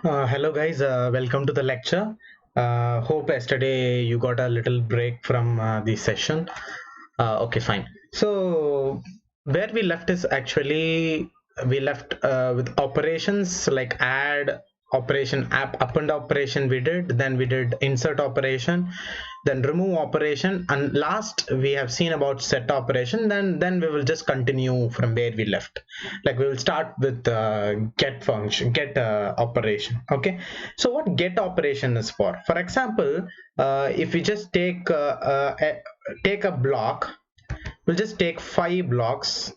Hello guys, welcome to the lecture. Hope yesterday you got a little break from the session. Okay, fine. So where we left is actually we left with operations like add operation, append operation we did, then we did insert operation, then remove operation, and last we have seen about set operation. Then we will just continue from where we left. Like we will start with get function, get operation. Okay, so what get operation is for example, if we just take a block, we'll just take 5 blocks.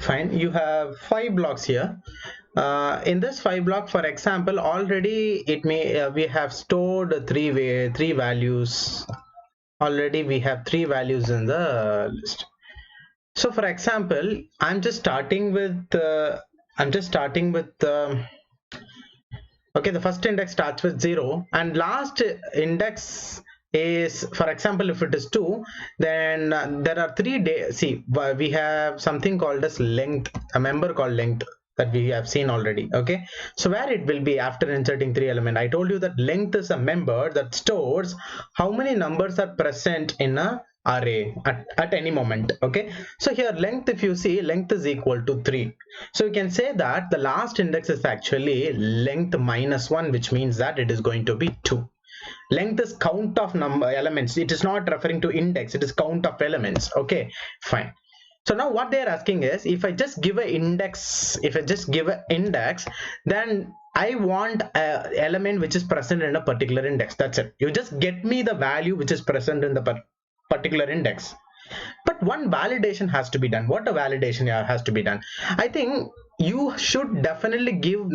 Fine, you have 5 blocks here. In this 5 block, for example, already it may we have stored three values. Already we have 3 values in the list. So for example, I'm just starting with okay, the first index starts with 0 and last index is, for example, if it is 2, then there are 3 days. See, we have something called as length, a member called length, that we have seen already. Okay, so where it will be after inserting 3 element, I told you that length is a member that stores how many numbers are present in a array at any moment. Okay, so here length, if you see, length is equal to 3. So you can say that the last index is actually length minus 1, which means that it is going to be 2. Length is count of number elements. It is not referring to index, it is count of elements. Okay, fine. So now what they are asking is, if I just give an index, then I want a element which is present in a particular index. That's it. You just get me the value which is present in the particular index. But one validation has to be done. What a validation has to be done? I think you should definitely give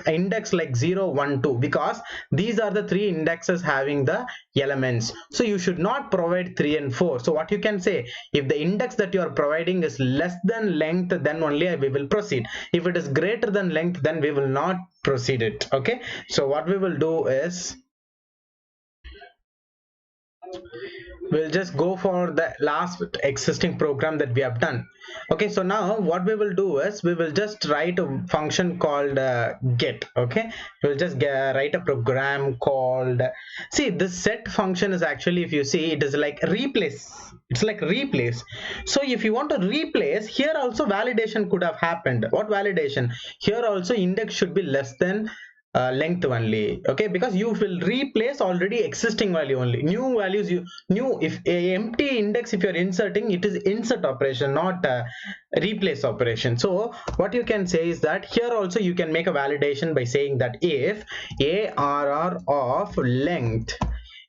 index like 0, 1, 2, because these are the 3 indexes having the elements. So you should not provide 3 and 4. So what you can say, if the index that you are providing is less than length, then only we will proceed. If it is greater than length, then we will not proceed it. Okay, so what we will do is, we'll just go for the last existing program that we have done. Okay, so now what we will do is, we will just write a function called get. Okay, we'll just write a program called, see, this set function is actually, if you see, it is like replace. It's like replace. So if you want to replace, here also validation could have happened. What validation? Here also index should be less than length only. Okay, because you will replace already existing value only. New values, if a empty index, if you're inserting, it is insert operation, not replace operation. So what you can say is that here also you can make a validation by saying that if ARR of length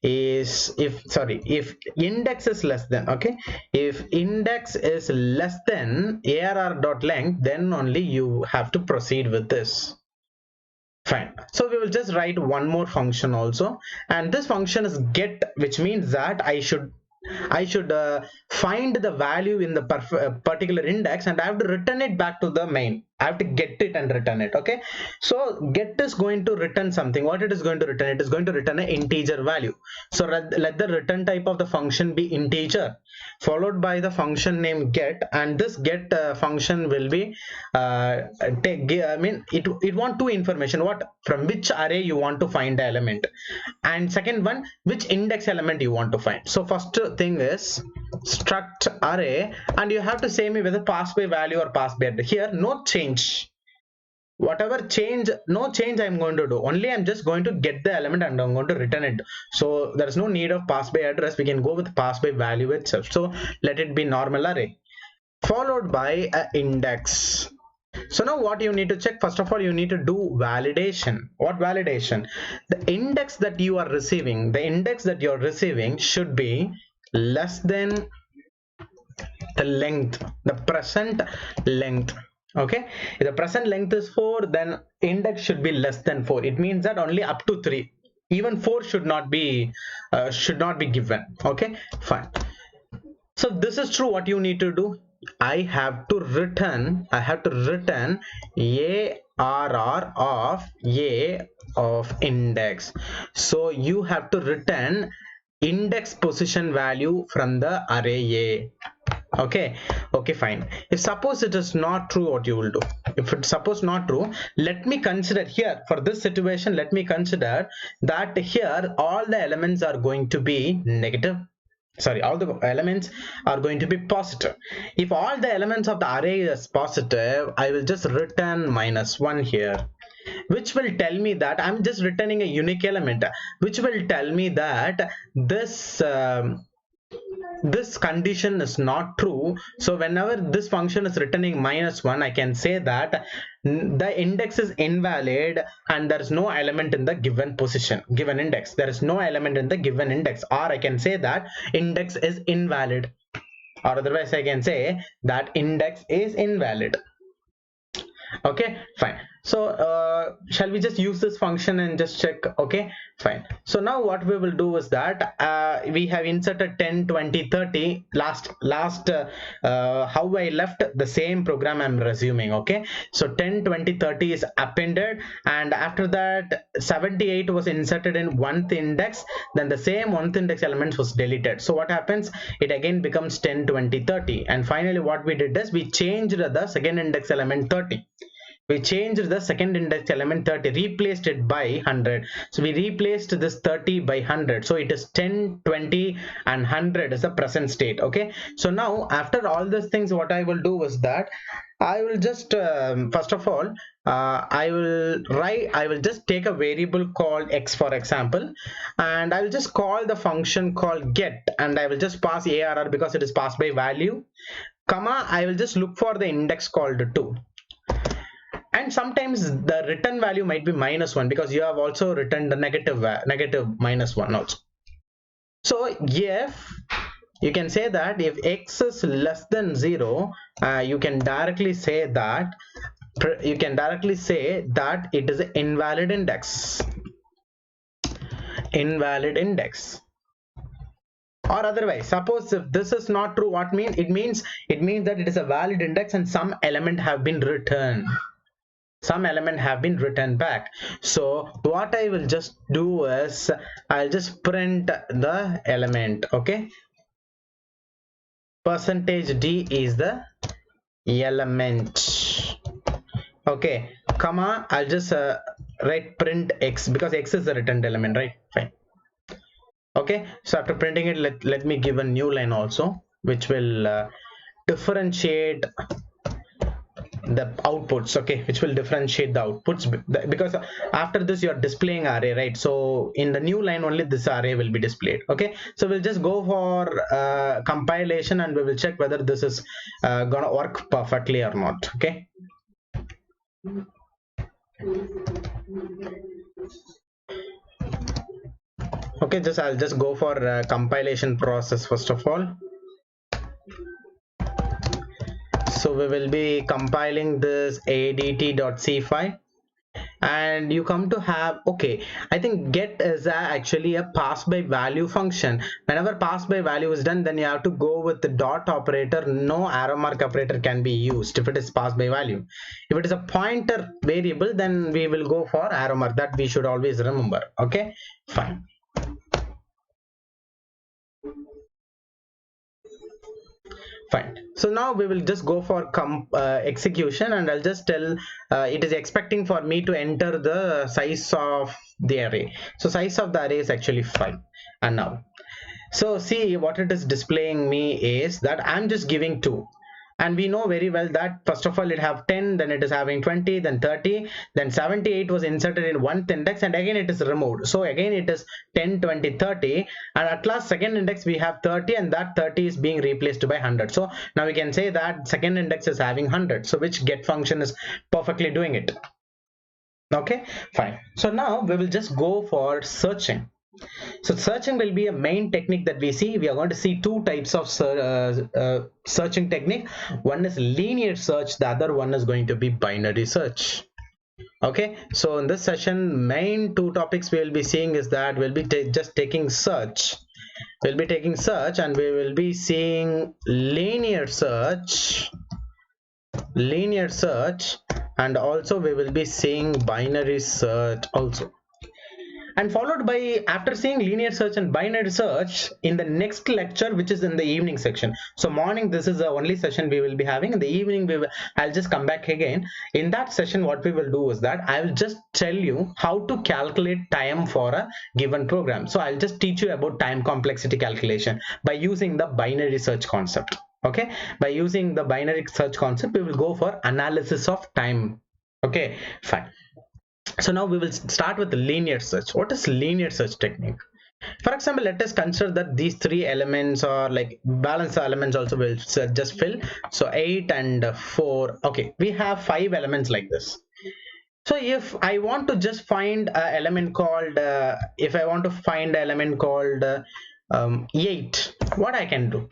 is, if index is less than, okay, if index is less than ARR dot length, then only you have to proceed with this. Fine. So we will just write one more function also, and this function is get, which means that I should find the value in the particular index, and I have to return it back to the main. I have to get it and return it. Okay, so get is going to return something. What it is going to return? It is going to return an integer value. So let the return type of the function be integer, followed by the function name get, and this get function will be it want 2 information. What, from which array you want to find the element, and second one, which index element you want to find. So first thing is struct array, and you have to say me whether pass by value or pass by address. Here no change, whatever change, no change I'm going to do, only I'm just going to get the element and I'm going to return it. So there is no need of pass by address, we can go with pass by value itself. So let it be normal array followed by a index. So now what you need to check, first of all, you need to do validation. What validation? The index that you are receiving, should be less than the length, the present length. Okay, if the present length is 4, then index should be less than 4. It means that only up to 3, even 4 should not be given. Okay, fine. So this is true. What you need to do, I have to return ARR of A of index. So you have to return index position value from the array A. Okay, fine. If suppose it is not true, what you will do? If it's suppose not true, let me consider here, for this situation, let me consider that here all the elements are going to be negative. Sorry, all the elements are going to be positive. If all the elements of the array is positive, I will just return -1 here, which will tell me that I'm just returning a unique element, which will tell me that this condition is not true. So whenever this function is returning -1, I can say that the index is invalid and there is no element in the given position, given index. There is no element in the given index, or I can say that index is invalid, or otherwise I can say that index is invalid. Okay, fine. So shall we just use this function and just check? Okay, fine. So now what we will do is that we have inserted 10, 20, 30. How I left the same program I'm resuming. Okay, so 10, 20, 30 is appended, and after that 78 was inserted in 1th index. Then the same 1th index element was deleted. So what happens? It again becomes 10, 20, 30, and finally what we did is we changed the second index element 30. We changed the second index element 30, replaced it by 100. So we replaced this 30 by 100. So it is 10, 20 and 100 is the present state. Okay, so now after all these things, what I will do is that I will just first of all I will just take a variable called x, for example, and I will just call the function called get, and I will just pass ARR because it is passed by value, comma, I will just look for the index called 2. And sometimes the return value might be -1 because you have also returned the negative -1 also. So if you can say that if x is less than 0, you can directly say that it is an invalid index. Or otherwise, suppose if this is not true, what means it means that it is a valid index and some element have been returned. Back. So what I will just do is I'll just print the element. Okay, %d is the element. Okay, comma, I'll just write print x because x is the returned element, right? Fine. Okay, so after printing it, let me give a new line also, which will differentiate the outputs. Okay, which will differentiate the outputs, because after this you are displaying array, right? So in the new line only this array will be displayed. Okay, so we'll just go for compilation and we will check whether this is gonna work perfectly or not. Okay, I'll just go for compilation process first of all. So we will be compiling this adt.c file, and you come to have, okay, I think get is actually a pass by value function. Whenever pass by value is done, then you have to go with the dot operator. No arrow mark operator can be used if it is pass by value. If it is a pointer variable, then we will go for arrow mark. That we should always remember. Okay, fine. Fine. So now we will just go for execution, and I'll just tell it is expecting for me to enter the size of the array. So size of the array is actually 5. And now, so see what it is displaying me is that I'm just giving 2. And we know very well that first of all it have 10, then it is having 20, then 30, then 78 was inserted in 1th index, and again it is removed. So again it is 10, 20, 30, and at last second index we have 30, and that 30 is being replaced by 100. So now we can say that second index is having 100. So which get function is perfectly doing it. Okay, fine. So now we will just go for searching. So searching will be a main technique that we see. We are going to see two types of searching technique. One is linear search, the other one is going to be binary search. Okay, so in this session, main two topics we will be seeing is that we'll be just taking search, we'll be taking search and we will be seeing linear search, and also we will be seeing binary search also, and followed by, after seeing linear search and binary search, in the next lecture, which is in the evening section. So morning, this is the only session we will be having. In the evening, I'll just come back again. In that session, what we will do is that I will just tell you how to calculate time for a given program. So I'll just teach you about time complexity calculation by using the binary search concept. Okay, by using the binary search concept, we will go for analysis of time. Okay, fine. So now we will start with the linear search. What is linear search technique? For example, let us consider that these three elements are like balance elements also will just fill. So 8 and 4. Okay, we have 5 elements like this. So if I want to just find an element called 8, what I can do?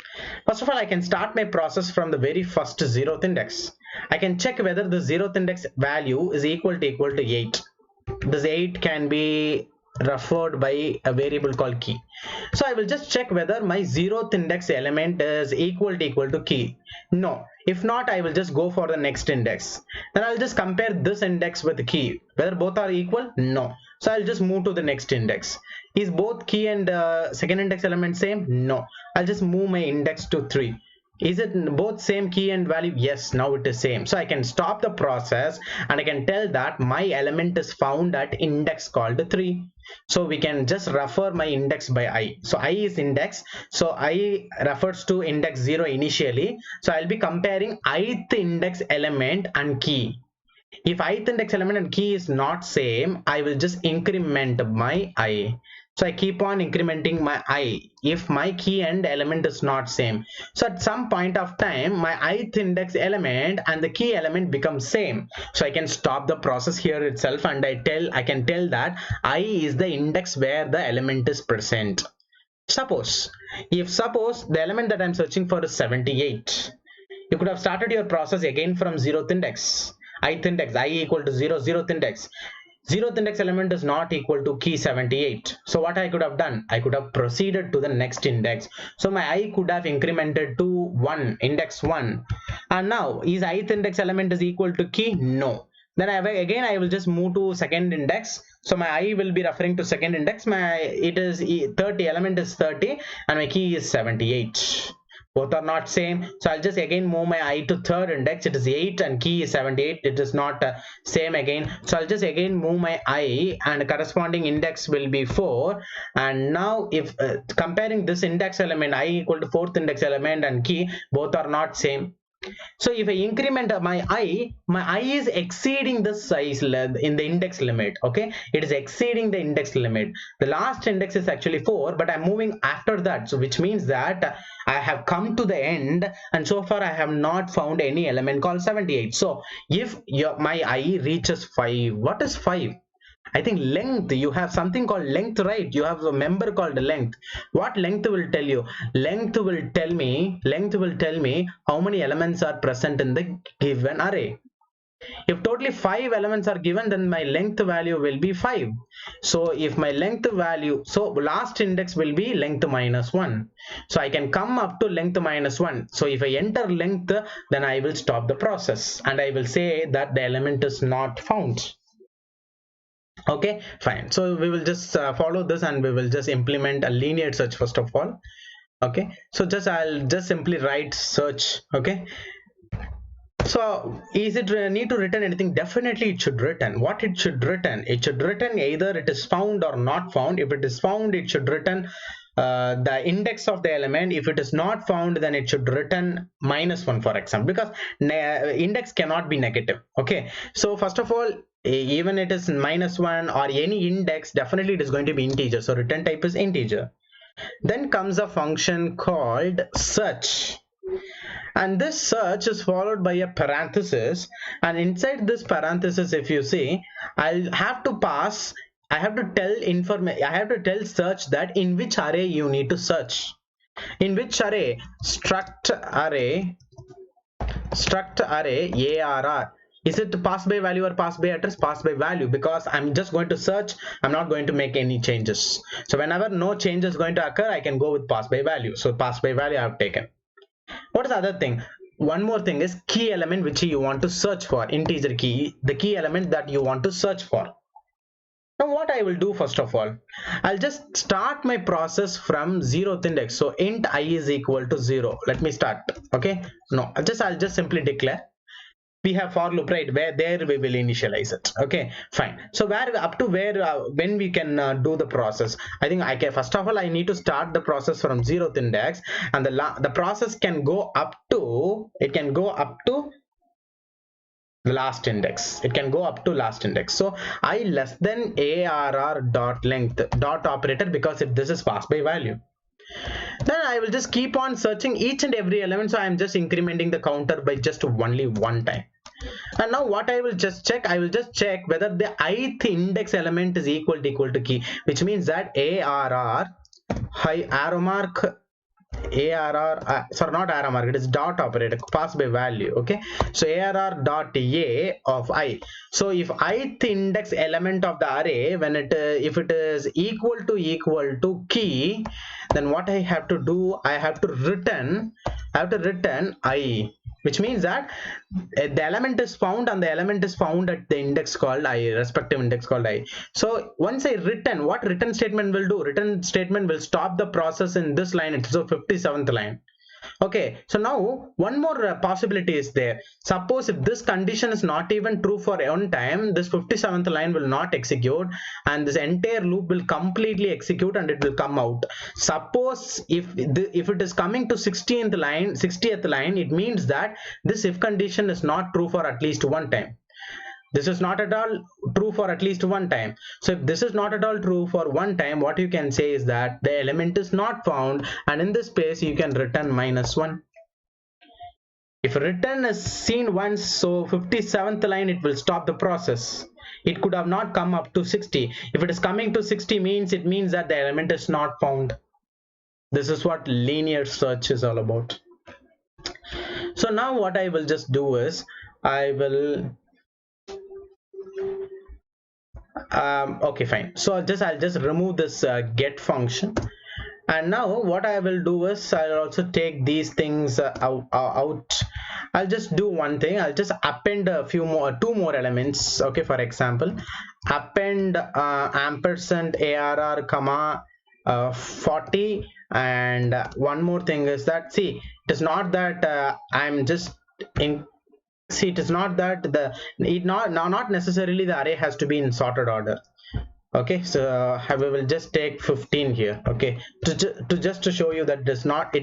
First of all, I can start my process from the very first 0th index. I can check whether the 0th index value is equal to 8. This 8 can be referred by a variable called key. So I will just check whether my 0th index element is equal to key. No. If not, I will just go for the next index. Then I'll just compare this index with the key. Whether both are equal? No. So I'll just move to the next index. Is both key and second index element same? No. I'll just move my index to 3. Is it both same key and value? Yes, now it is same. So I can stop the process and I can tell that my element is found at index called 3. So we can just refer my index by I. So I is index. So I refers to index 0 initially. So I'll be comparing ith index element and key. If ith index element and key is not same, I will just increment my I. So I keep on incrementing my I if my key and element is not same. So at some point of time, my ith index element and the key element become same. So I can stop the process here itself and I can tell that I is the index where the element is present. Suppose the element that I'm searching for is 78. You could have started your process again from 0th index. Ith index, I equal to 0, 0th index. 0th index element is not equal to key 78. So what I could have done? I could have proceeded to the next index. So my I could have incremented to 1, index 1. And now, is ith index element is equal to key? No. Then I will just move to second index. So my I will be referring to second index. It is 30, element is 30 and my key is 78. Both are not same. So I'll just again move my I to third index. It is 8 and key is 78. It is not same again. So I'll just again move my I and corresponding index will be 4. And now if comparing this index element, I equal to 4th index element and key, both are not same. So if I increment my I is exceeding the size in the index limit. Okay, it is exceeding the index limit. The last index is actually 4, but I'm moving after that. So which means that I have come to the end, and so far I have not found any element called 78. So if my I reaches 5, what is 5? I think length, you have something called length, right? You have a member called length. What length will tell you? Length will tell me how many elements are present in the given array. If totally 5 elements are given, then my length value will be 5. So if my length value, so last index will be length minus 1. So I can come up to length minus 1. So if I enter length, then I will stop the process and I will say that the element is not found. Okay, fine. So we will just follow this and we will just implement a linear search first of all. Okay, so I'll just simply write search. Okay, so is it need to return anything? Definitely it should return. What it should return? It should return either it is found or not found. If it is found, it should return the index of the element. If it is not found, then it should return -1, for example, because index cannot be negative. Okay, so first of all, even it is -1 or any index, definitely it is going to be integer. So return type is integer. Then comes a function called search, and this search is followed by a parenthesis, and inside this parenthesis, if you see, I have to tell search that in which array you need to search. In which array? Struct array ARR Is it pass by value or pass by address? Pass by value, because I'm just going to search, I'm not going to make any changes. So whenever no change is going to occur, I can go with pass by value. So pass by value I have taken. What is the other thing? One more thing is key element which you want to search for, integer key, the key element that you want to search for. Now what I will do, first of all, I'll just start my process from 0th index. So int I is equal to 0. Let me start. Okay, no, I'll just simply declare. We have for loop, right? Where there we will initialize it. Okay, fine. So where up to where when we can do the process? I think I can, first of all, I need to start the process from 0th index, and the process can go up to, it can go up to the last index. It can go up to last index. So I less than arr dot length dot operator, because if this is pass by value, then I will just keep on searching each and every element. So I am just incrementing the counter by just only one time. And now what I will just check, I will just check whether the ith index element is equal to key, which means that arr high arrow mark arr sorry, not arrow mark, it is dot operator, pass by value. Okay, so arr dot a of I. So if ith index element of the array, when it if it is equal to key, then what I have to do, I have to return I, which means that the element is found, and the element is found at the index called I, respective index called I. So once I return, what return statement will do, return statement will stop the process in this line. It's the 57th line. Okay, so now one more possibility is there. Suppose if this condition is not even true for one time, this 57th line will not execute, and this entire loop will completely execute and it will come out. Suppose if it is coming to 60th line, it means that this if condition is not true for at least one time. This is not at all true for at least one time. So if this is not at all true for one time, what you can say is that the element is not found, and in this space you can return -1. If return is seen once, so 57th line, it will stop the process. It could have not come up to 60. If it is coming to 60, means it means that the element is not found. This is what linear search is all about. So now what I will just do is, I will okay, fine. So I'll just remove this get function, and now what I will do is, I'll also take these things out. I'll just do one thing. I'll just append two more elements. Okay, for example, append ampersand arr comma 40, and one more thing is that, see, it is not that I'm just in see, it is not that not necessarily the array has to be in sorted order. Okay, so we will just take 15 here. Okay, to show you that does not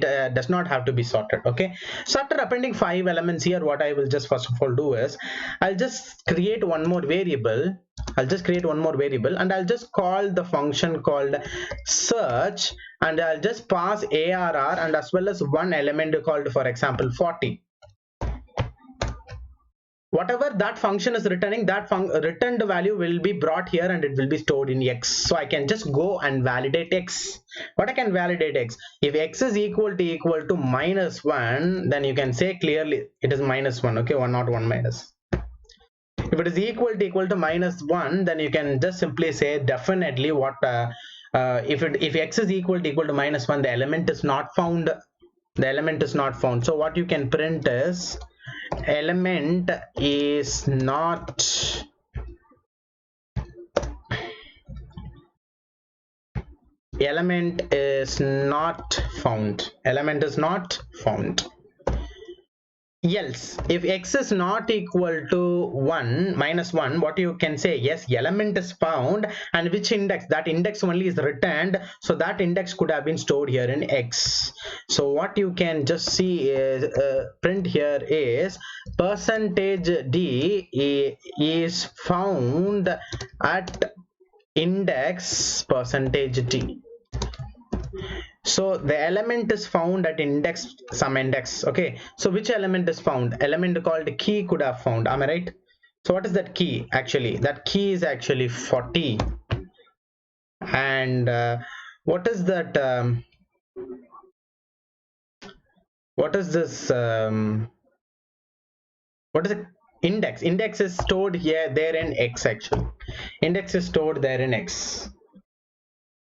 have to be sorted. Okay, so after appending 5 elements here, what I will just first of all do is, I'll just create one more variable. And I'll just call the function called search, and I'll just pass arr and as well as one element called, for example, 40. Whatever that function is returning, that returned value will be brought here and it will be stored in x. So I can just go and validate x. What I can validate x, if x is equal to -1, then you can say clearly it is -1. Okay, not 1 minus. If it is equal to -1, then you can just simply say definitely what if x is equal to -1, the element is not found. So what you can print is, element is not found. Else, if x is not equal to -1, what you can say, yes, element is found, and which index, that index only is returned, so that index could have been stored here in x. So what you can just see is print here is %d is found at index %d. So the element is found at some index. Okay, so which element is found? Element called key could have found. Am I right? So what is that key? Actually, that key is actually 40. And what is that? What is this? What is it? index is stored here there in X. Actually, index is stored there in X.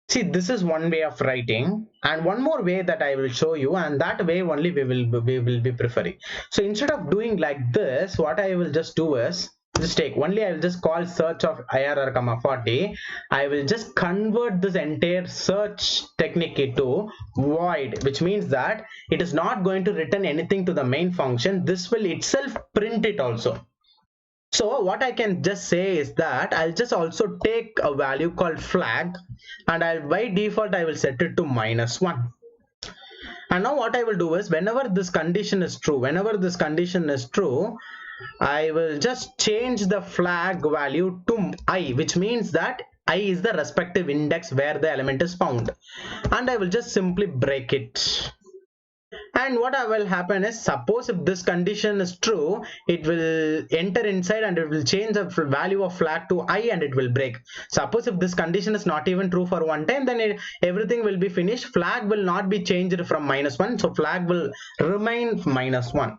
See, this is one way of writing, and one more way that I will show you, and that way only we will be preferring. So instead of doing like this, what I will just do is just take only, I will just call search of IRR comma 40. I will just convert this entire search technique into void, which means that it is not going to return anything to the main function. This will itself print it also. So what I can just say is that I'll just also take a value called flag, and I'll by default I will set it to -1. And now what I will do is whenever this condition is true, I will just change the flag value to I, which means that I is the respective index where the element is found, and I will just simply break it. And what will happen is, suppose if this condition is true, it will enter inside and it will change the value of flag to I, and it will break. Suppose if this condition is not even true for one time, then everything will be finished. Flag will not be changed from -1, so flag will remain -1.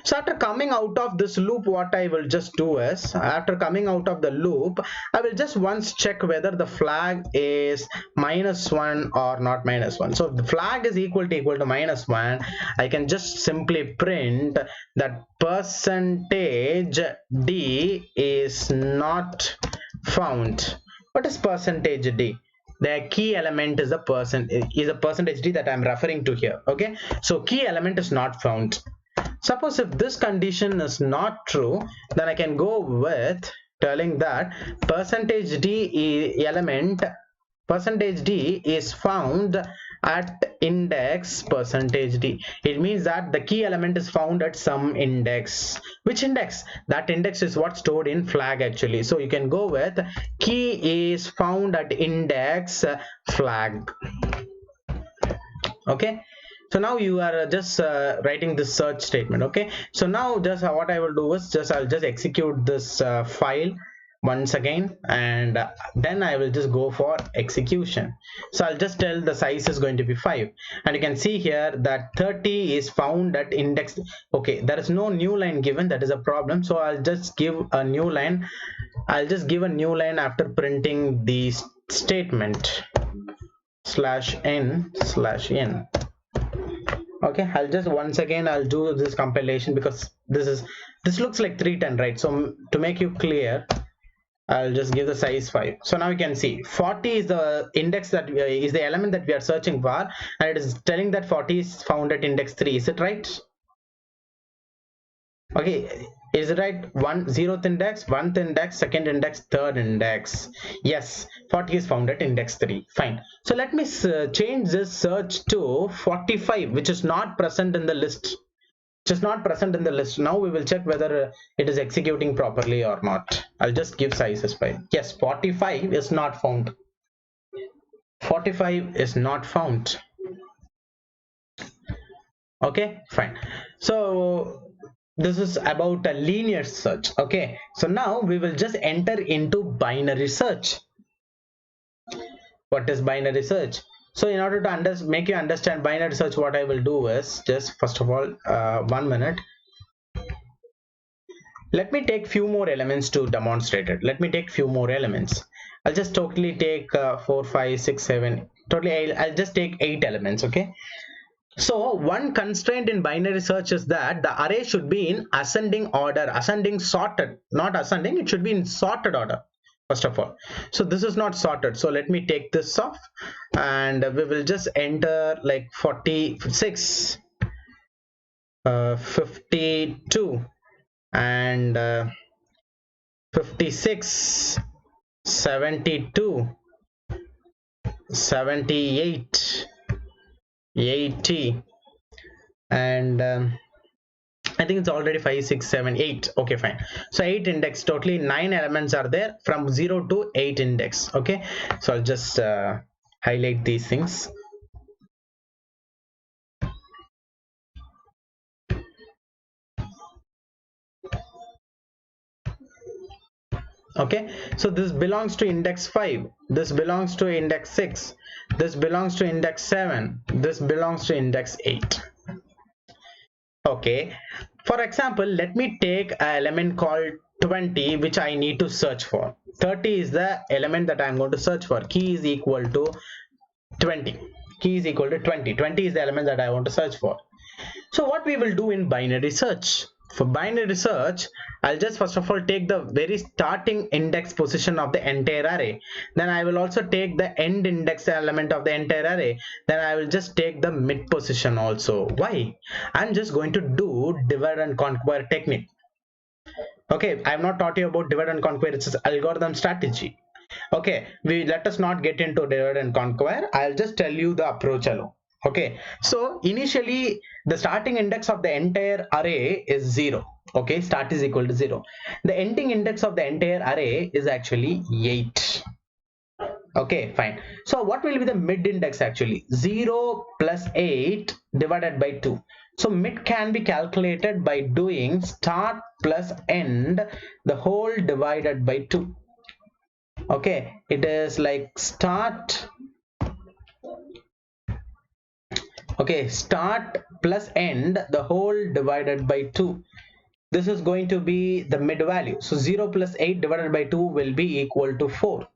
So after coming out of this loop, what I will just do is, after coming out of the loop, I will just once check whether the flag is -1 or not -1. So if the flag is equal to -1, I can just simply print that percentage D is not found. What is percentage D? The key element is a percentage D that I'm referring to here. Okay, so key element is not found. Suppose if this condition is not true, then I can go with telling that percentage D is found at index percentage D. It means that the key element is found at some index. Which index? That index is what's stored in flag actually. So you can go with key is found at index flag. Okay. So now you are just writing this search statement. Okay, so now just what I will do is I'll just execute this file once again, and then I will just go for execution. So I'll just tell the size is going to be 5, and you can see here that 30 is found at index. Okay, there is no new line given, that is a problem. So I'll just give a new line. I'll just give a new line after printing the statement /n/n. Okay, I'll just once again I'll do this compilation, because this looks like 310, right? So to make you clear, I'll just give the size 5. So now you can see 40 is the index that is the element that we are searching for, and it is telling that 40 is found at index 3. Is it right? Okay, is it right? 0th index, 1st index, 2nd index, 3rd index. Yes, 40 is found at index 3. Fine. So let me change this search to 45, which is not present in the list. Now we will check whether it is executing properly or not. I'll just give size as 5. Yes, 45 is not found. 45 is not found. Okay, fine. So this is about a linear search. Okay, so now we will just enter into binary search. What is binary search? So in order to make you understand binary search, what I will do is just first of all 1 minute. Let me take few more elements to demonstrate it. I'll just totally take 4 5 6 7 totally. I'll just take 8 elements. Okay, so one constraint in binary search is that the array should be in ascending order, sorted, not ascending, it should be in sorted order first of all. So this is not sorted, so let me take this off, and we will just enter like 46 52 and 56 72 78 80, and I think it's already 5 6 7 8. Okay, fine. So 8 index, totally 9 elements are there from 0 to 8 index. Okay, so I'll just highlight these things. Okay, so this belongs to index 5, this belongs to index 6, this belongs to index 7, this belongs to index 8. Okay, for example, let me take an element called 20 which I need to search for. 30 is the element that I'm going to search for. Key is equal to 20. Key is equal to 20. 20 is the element that I want to search for. So what we will do in binary search? For binary search, I'll just first of all take the very starting index position of the entire array. Then I will also take the end index element of the entire array. Then I will just take the mid position also. Why? I'm just going to do divide and conquer technique. Okay, I have not taught you about divide and conquer. It's an algorithm strategy. Okay, we let us not get into divide and conquer. I'll just tell you the approach alone. Okay, so initially the starting index of the entire array is 0. Okay, start is equal to 0. The ending index of the entire array is actually 8. Okay, fine. So what will be the mid index actually? 0 plus 8 divided by 2. So mid can be calculated by doing start plus end the whole divided by 2. Okay, it is like start. Okay, start plus end the whole divided by 2. This is going to be the mid value. So 0 plus 8 divided by 2 will be equal to 4.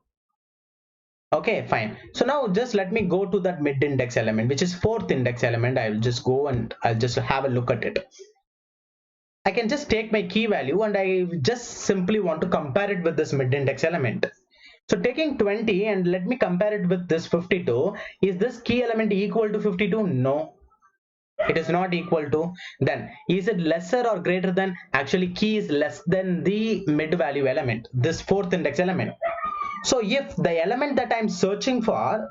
Okay, fine. So now just let me go to that mid index element, which is fourth index element. I will just go and I'll just have a look at it. I can just take my key value and I just simply want to compare it with this mid index element. So taking 20 and let me compare it with this 52. Is this key element equal to 52? No, it is not equal to. Then is it lesser or greater than? Actually key is less than the mid value element, this fourth index element. So if the element that I'm searching for,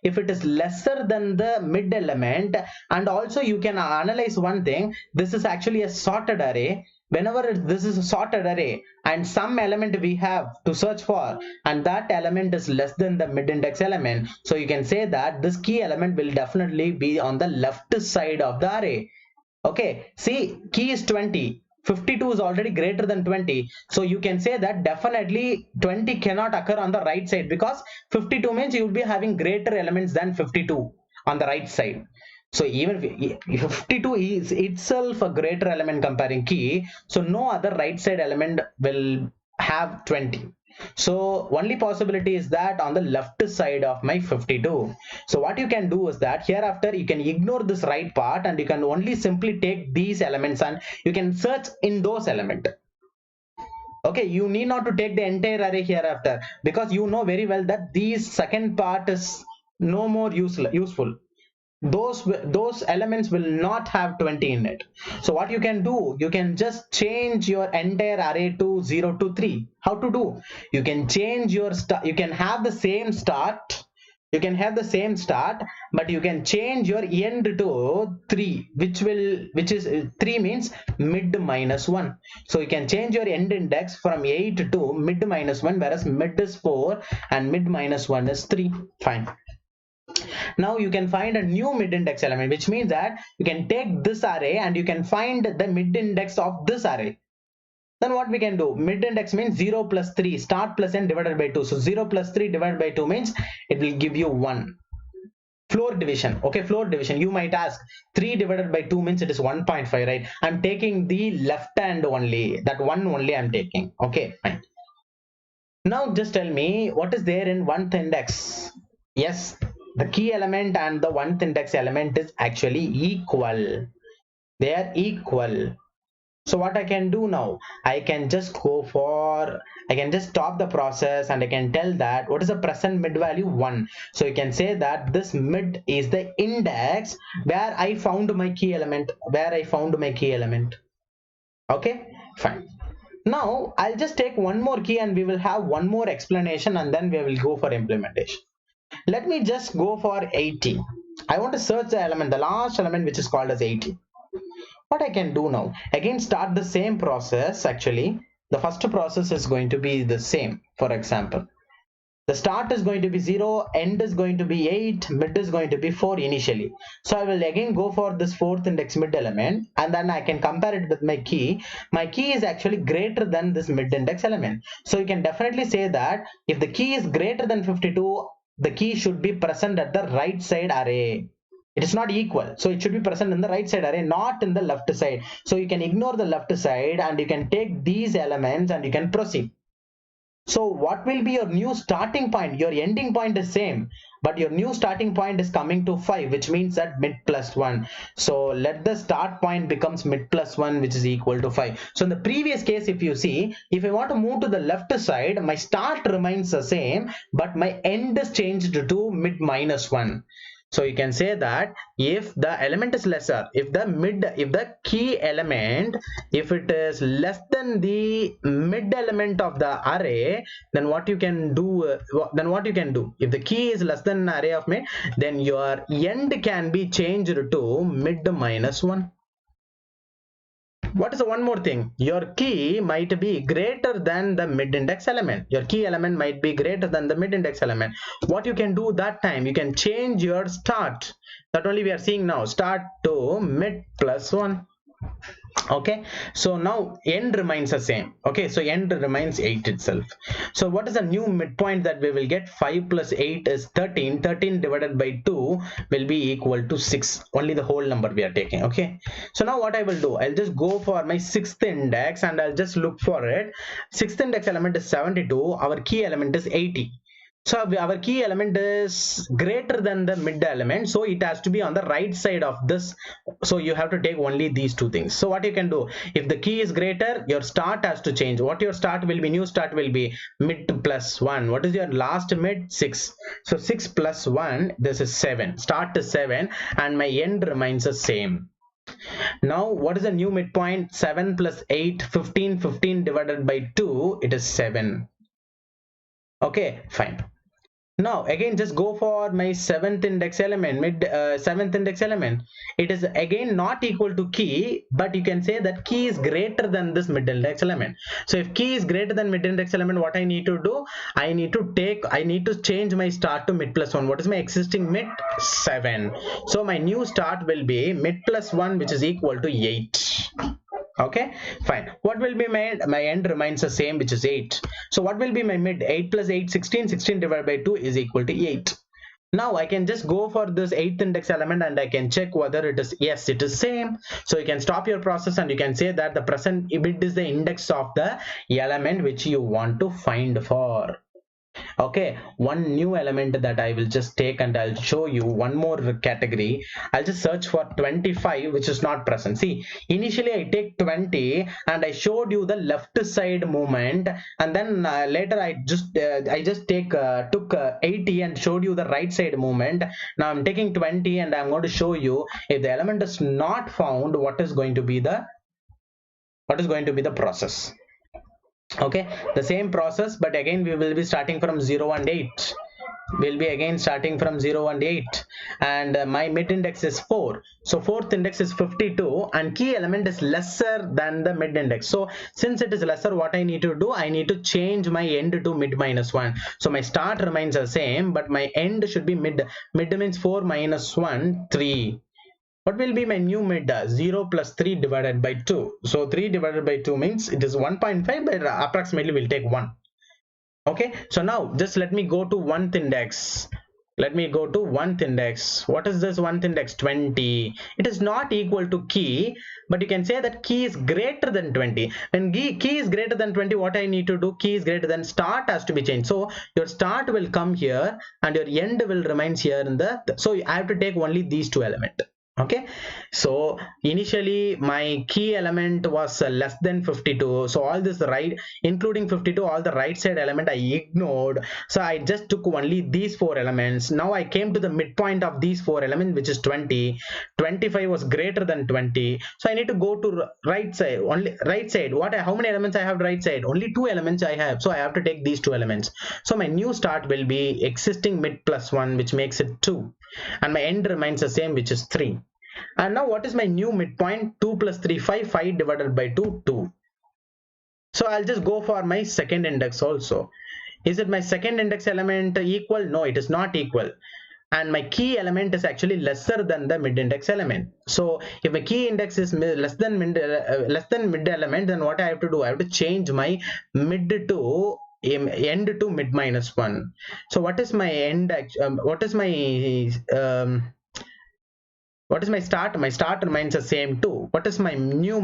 if it is lesser than the mid element, and also you can analyze one thing, this is actually a sorted array. Whenever this is a sorted array and some element we have to search for and that element is less than the mid index element, so you can say that this key element will definitely be on the left side of the array. Okay, see, key is 20. 52 is already greater than 20, so you can say that definitely 20 cannot occur on the right side, because 52 means you will be having greater elements than 52 on the right side. So even if 52 is itself a greater element comparing key, so no other right side element will have 20. So only possibility is that on the left side of my 52. So what you can do is that hereafter you can ignore this right part and you can only simply take these elements and you can search in those elements. Okay, you need not to take the entire array hereafter, because you know very well that these second part is no more useful. Those elements will not have 20 in it. So what you can do, you can just change your entire array to 0 to 3. How to do? You can change your start. You can have the same start, but you can change your end to 3, which is 3 means mid minus 1. So you can change your end index from 8 to mid minus 1, whereas mid is 4 and mid minus 1 is 3. Fine. Now you can find a new mid index element, which means that you can take this array and you can find the mid index of this array. Then what we can do, mid index means 0 plus 3, start plus n divided by 2. So 0 plus 3 divided by 2 means it will give you 1. Floor division. Okay, floor division. You might ask, 3 divided by 2 means it is 1.5, right? I'm taking the left hand only, that one only I'm taking. Okay, fine. Now just tell me what is there in 1th index. Yes, the key element and the 1th index element is actually equal. They are equal. So what I can do now, I can just stop the process and I can tell that what is the present mid value? 1. So you can say that this mid is the index where I found my key element, Okay, fine. Now I'll just take one more key and we will have one more explanation and then we will go for implementation. Let me just go for 80. I want to search the element, the last element, which is called as 80. What I can do now, again start the same process. Actually the first process is going to be the same. For example, the start is going to be 0, end is going to be 8, mid is going to be 4 initially. So I will again go for this 4th index mid element and then I can compare it with my key. My key is actually greater than this mid index element. So you can definitely say that if the key is greater than 52, the key should be present at the right side array. It is not equal, so it should be present in the right side array, not in the left side. So you can ignore the left side and you can take these elements and you can proceed. So what will be your new starting point? Your ending point is same, but your new starting point is coming to 5, which means that mid plus 1. So let the start point becomes mid plus 1, which is equal to 5. So in the previous case, if you see, if I want to move to the left side, my start remains the same, but my end is changed to mid minus 1. So you can say that if the element is lesser, if the key element, if it is less than the mid element of the array, then what you can do, if the key is less than an array of mid, then your end can be changed to mid minus 1. What is the one more thing? Your key might be greater than the mid index element. Your key element might be greater than the mid index element. What you can do that time, you can change your start. That only we are seeing now, start to mid plus 1. Okay, so now end remains the same. Okay, so end remains 8 itself. So what is the new midpoint that we will get? 5 plus 8 is 13. 13 divided by 2 will be equal to 6. Only the whole number we are taking. Okay, so now what I will do, I'll just go for my 6th index and I'll just look for it. 6th index element is 72. Our key element is 80. So our key element is greater than the mid element, so it has to be on the right side of this. So you have to take only these two things. So what you can do, if the key is greater, your start has to change. What your start will be, new start will be mid plus 1. What is your last mid? 6. So 6 plus 1, this is 7. Start is 7 and my end remains the same. Now what is the new midpoint? 7 plus 8, 15. 15 divided by 2, it is 7. Okay, fine. Now again just go for my 7th index element, 7th index element. It is again not equal to key, but you can say that key is greater than this mid index element. So if key is greater than mid index element, what I need to do, I need to change my start to mid plus 1. What is my existing mid? 7. So my new start will be mid plus 1, which is equal to 8. Okay, fine. What will be my end remains the same, which is 8. So what will be my mid? 8 plus 8, 16. 16 divided by 2 is equal to 8. Now I can just go for this 8th index element and I can check whether it is, yes, it is same. So you can stop your process and you can say that the present bit is the index of the element which you want to find for. Okay, one new element that I will just take and I'll show you one more category. I'll just search for 25, which is not present. See, initially I take 20 and I showed you the left side movement, and then later I just took 80 and showed you the right side movement. Now I'm taking 20 and I'm going to show you if the element is not found, what is going to be the process. Okay, the same process, but again we will be starting from 0 and 8. We'll be again starting from 0 and 8, and my mid index is 4. So 4th index is 52 and key element is lesser than the mid index. So since it is lesser, what I need to do, I need to change my end to mid minus 1. So my start remains the same, but my end should be mid. Mid means 4 minus 1, 3. What will be my new mid? 0 plus 3 divided by 2. So 3 divided by 2 means it is 1.5, but approximately we'll take 1. Okay, so now just let me go to 1th index. Let me go to 1th index. What is this 1th index? 20. It is not equal to key, but you can say that key is greater than 20. When key is greater than 20, what I need to do? Key is greater than, start has to be changed. So your start will come here and your end will remains here in the, so I have to take only these two elements. Okay, so initially my key element was less than 52, so all this right, including 52, all the right side element I ignored, so I just took only these 4 elements. Now I came to the midpoint of these 4 elements, which is 20. 25 was greater than 20, so I need to go to right side. Only right side, how many elements I have right side? Only 2 elements I have, so I have to take these 2 elements. So my new start will be existing mid plus 1, which makes it 2, and my end remains the same, which is 3. And now what is my new midpoint? 2 plus 3, 5. 5 divided by 2, 2. So I'll just go for my second index also. Is it my second index element equal? No, it is not equal. And my key element is actually lesser than the mid index element. So if my key index is less than mid element, then what I have to do? I have to change my mid to end to mid minus 1. So what is my end? What is my What is my start? My start remains the same 2. What is my new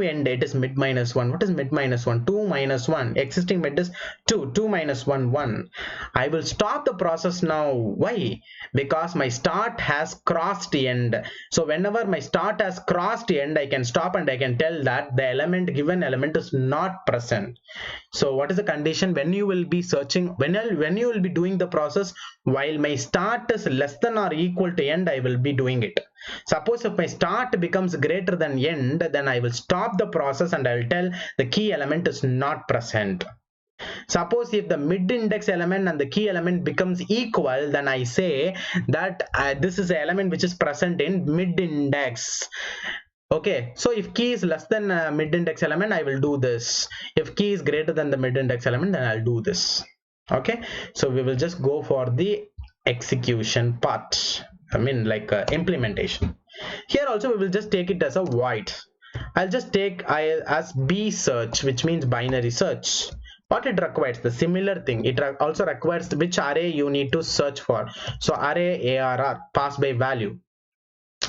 end? It is mid minus 1. What is mid minus 1? 2 minus 1. Existing mid is 2. 2 minus 1, 1. I will stop the process now. Why? Because my start has crossed end. So whenever my start has crossed end, I can stop and I can tell that the given element is not present. So what is the condition? When you will be searching, when you will be doing the process, while my start is less than or equal to end, I will be doing it. Suppose if my start becomes greater than end, then I will stop the process and I will tell the key element is not present. Suppose if the mid index element and the key element becomes equal, then I say that this is an element which is present in mid index. Okay, so if key is less than mid index element, I will do this. If key is greater than the mid index element, then I'll do this. Okay, so we will just go for the execution part. I mean, like implementation. Here also we will just take it as a void. I'll just take as B search, which means binary search. What it requires, the similar thing. It also requires which array you need to search for. So array ARR, pass by value,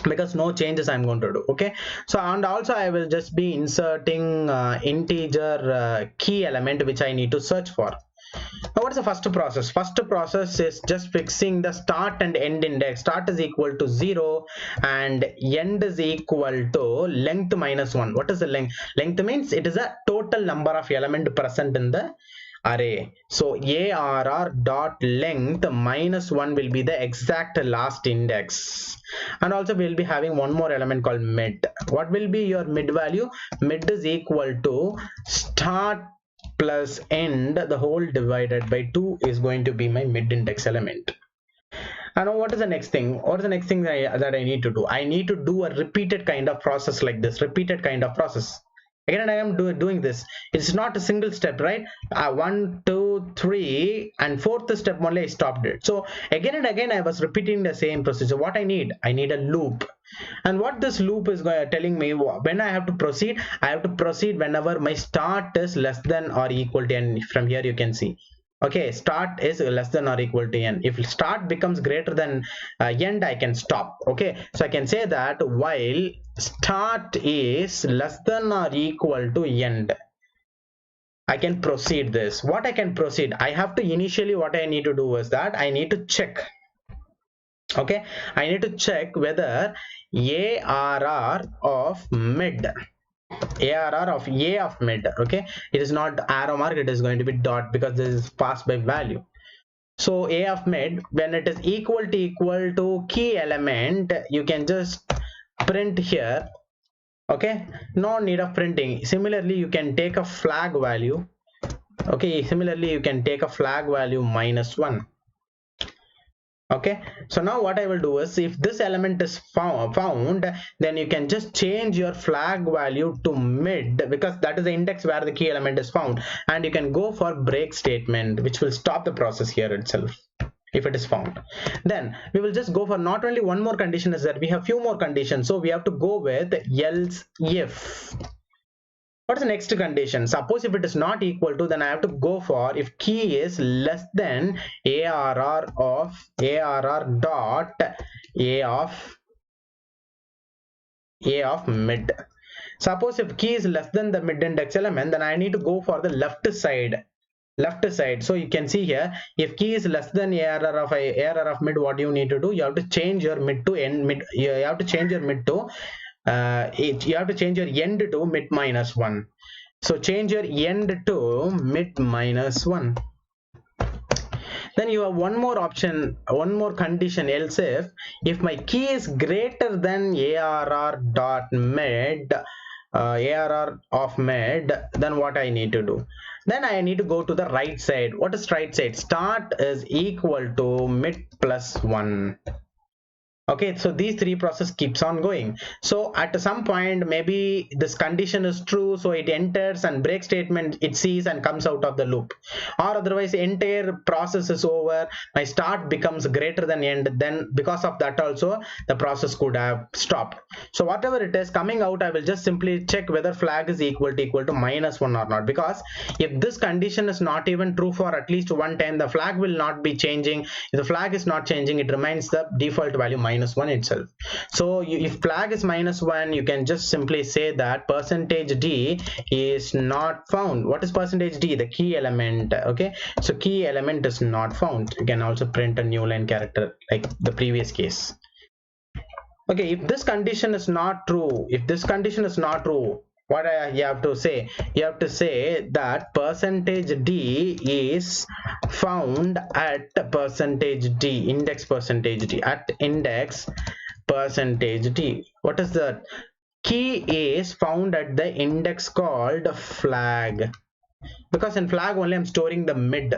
because no changes I'm going to do. Okay, so and also I will just be inserting integer key element which I need to search for. Now what is the first process? First process is just fixing the start and end index. Start is equal to 0 and end is equal to length minus 1. What is the length? Length means it is a total number of element present in the array. So ARR dot length minus 1 will be the exact last index. And also we will be having one more element called mid. What will be your mid value? Mid is equal to start plus end, the whole divided by 2 is going to be my mid index element. And now what is the next thing? What is the next thing that I need to do? I need to do a repeated kind of process like this, repeated kind of process. Again, I am doing this. It's not a single step, right? 1, 2, 3, and fourth step only I stopped it. So again and again I was repeating the same procedure. What I need a loop. And what this loop is telling me, when I have to proceed, I have to proceed whenever my start is less than or equal to n. From here you can see. Okay, start is less than or equal to n. If start becomes greater than end, I can stop. Okay, so I can say that while start is less than or equal to end, I can proceed this. What I can proceed? I have to initially, what I need to do is that I need to check. Okay, I need to check whether ARR of mid, ARR of A of mid, okay, it is not arrow mark, it is going to be dot because this is passed by value. So A of mid, when it is equal to key element, you can just print here. Okay, no need of printing. Similarly, you can take a flag value. Okay, similarly you can take a flag value minus 1. Okay, so now what I will do is, if this element is found, then you can just change your flag value to mid, because that is the index where the key element is found, and you can go for break statement, which will stop the process here itself if it is found. Then we will just go for not only one more condition, is that we have few more conditions, so we have to go with else if. What is the next condition? Suppose if it is not equal to, then I have to go for if key is less than ARR of ARR dot A of mid. Suppose if key is less than the mid index element, then I need to go for the left side. So you can see here, if key is less than ARR of mid, what you need to do? You have to change your mid to end. You have to change your mid to you have to change your end to mid minus 1. So change your end to mid minus 1. Then you have one more option, one more condition, else if my key is greater than ARR dot mid, ARR of mid, then what I need to do? Then I need to go to the right side. What is right side? Start is equal to mid plus 1. Okay, so these three process keeps on going. So at some point, maybe this condition is true, so it enters and break statement it sees and comes out of the loop, or otherwise entire process is over, my start becomes greater than end, then because of that also the process could have stopped. So whatever it is coming out, I will just simply check whether flag is equal to minus 1 or not, because if this condition is not even true for at least one time, the flag will not be changing. If the flag is not changing, it remains the default value -1 itself. So if flag is -1, you can just simply say that percentage d is not found. What is percentage d? The key element. Okay, so key element is not found. You can also print a new line character like the previous case. Okay, if this condition is not true, what you have to say? You have to say that percentage d is found at percentage d, index percentage d, at index percentage d. What is that? Key is found at the index called flag, because in flag only I'm storing the mid,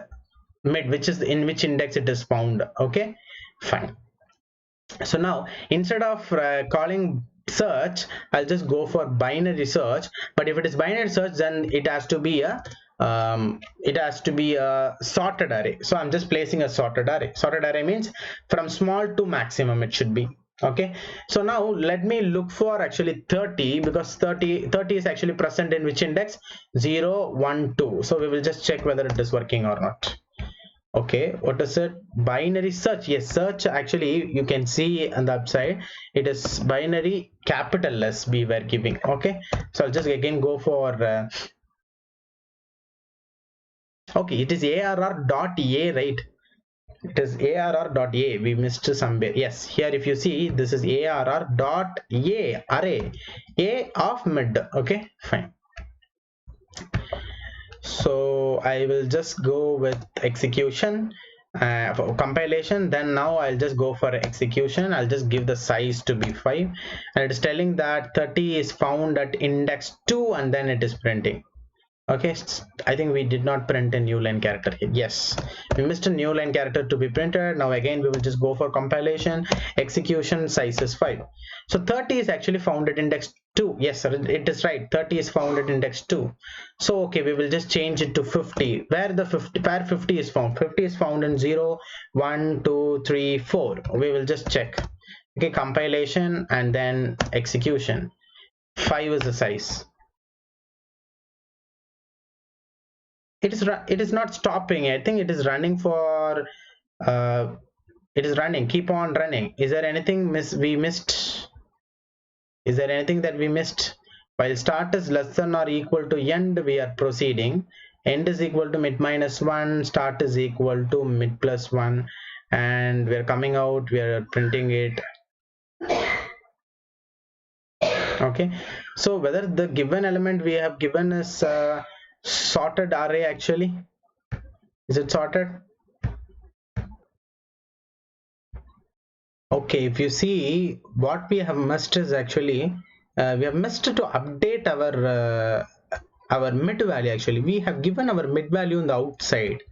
which is in which index it is found. Okay, fine. So now instead of calling search, I'll just go for binary search. But if it is binary search, then it has to be a sorted array. So I'm just placing a sorted array. Sorted array means from small to maximum it should be. Okay, so now let me look for actually 30, because 30 is actually present in which index? 0 1 2. So we will just check whether it is working or not. Okay, what is it? Binary search. Yes, search, actually you can see on the upside it is binary capital S we were giving. Okay, so I'll just again go for okay, it is arr dot a, right? It is arr dot a. We missed somewhere. Yes, here if you see, this is arr dot a, array a of mid. Okay, fine. So I will just go with execution for compilation. Then now I'll just go for execution. I'll just give the size to be 5, and it is telling that 30 is found at index 2, and then it is printing. Okay, I think we did not print a new line character here. Yes, we missed a new line character to be printed. Now again we will just go for compilation, execution, size is 5. So 30 is actually found at index 2. Yes sir, it is right, 30 is found at index 2. So okay, we will just change it to 50. Where 50 is found? 50 is found in 0 1 2 3 4. We will just check. Okay, compilation and then execution. 5 is the size. It is not stopping. I think it is running for it is running, keep on running. Is there anything we missed? Is there anything that we missed? While start is less than or equal to end, we are proceeding. End is equal to mid -1, start is equal to mid +1, and we are coming out, we are printing it. Okay, so whether the given element we have given is sorted array, actually is it sorted? Okay, if you see, what we have missed is actually we have missed to update our mid value. Actually we have given our mid value on the outside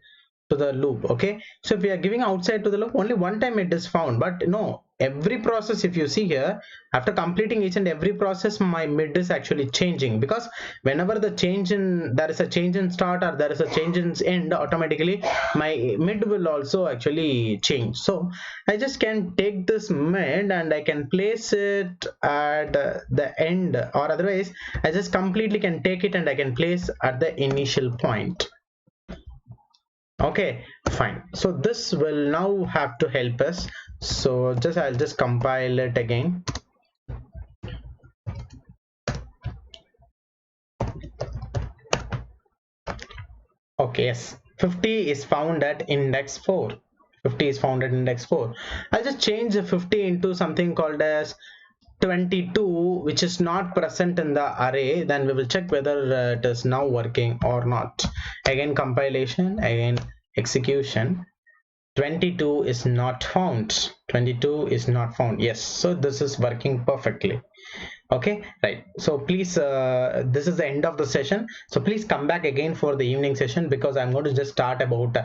to the loop. Okay, so if we are giving outside to the loop, only one time it is found, but no, every process, if you see here, after completing each and every process, my mid is actually changing, because whenever there is a change in start or there is a change in end, automatically my mid will also actually change. So I just can take this mid and I can place it at the end, or otherwise I just completely can take it and I can place at the initial point. Okay, fine. So this will now have to help us. So I'll just compile it again. Okay, yes, 50 is found at index 4. 50 is found at index 4. I'll just change the 50 into something called as 22, which is not present in the array. Then we will check whether it is now working or not. Again compilation, again execution. 22 is not found. 22 is not found. Yes, so this is working perfectly. Okay, right. So please, this is the end of the session, so please come back again for the evening session, because I'm going to just start about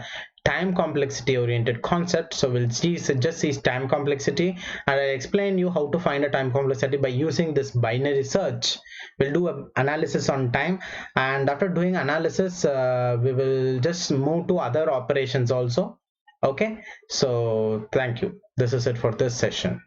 time complexity oriented concept. So we'll just see time complexity, and I'll explain you how to find a time complexity by using this binary search. We'll do an analysis on time, and after doing analysis we will just move to other operations also. Okay, so thank you. This is it for this session.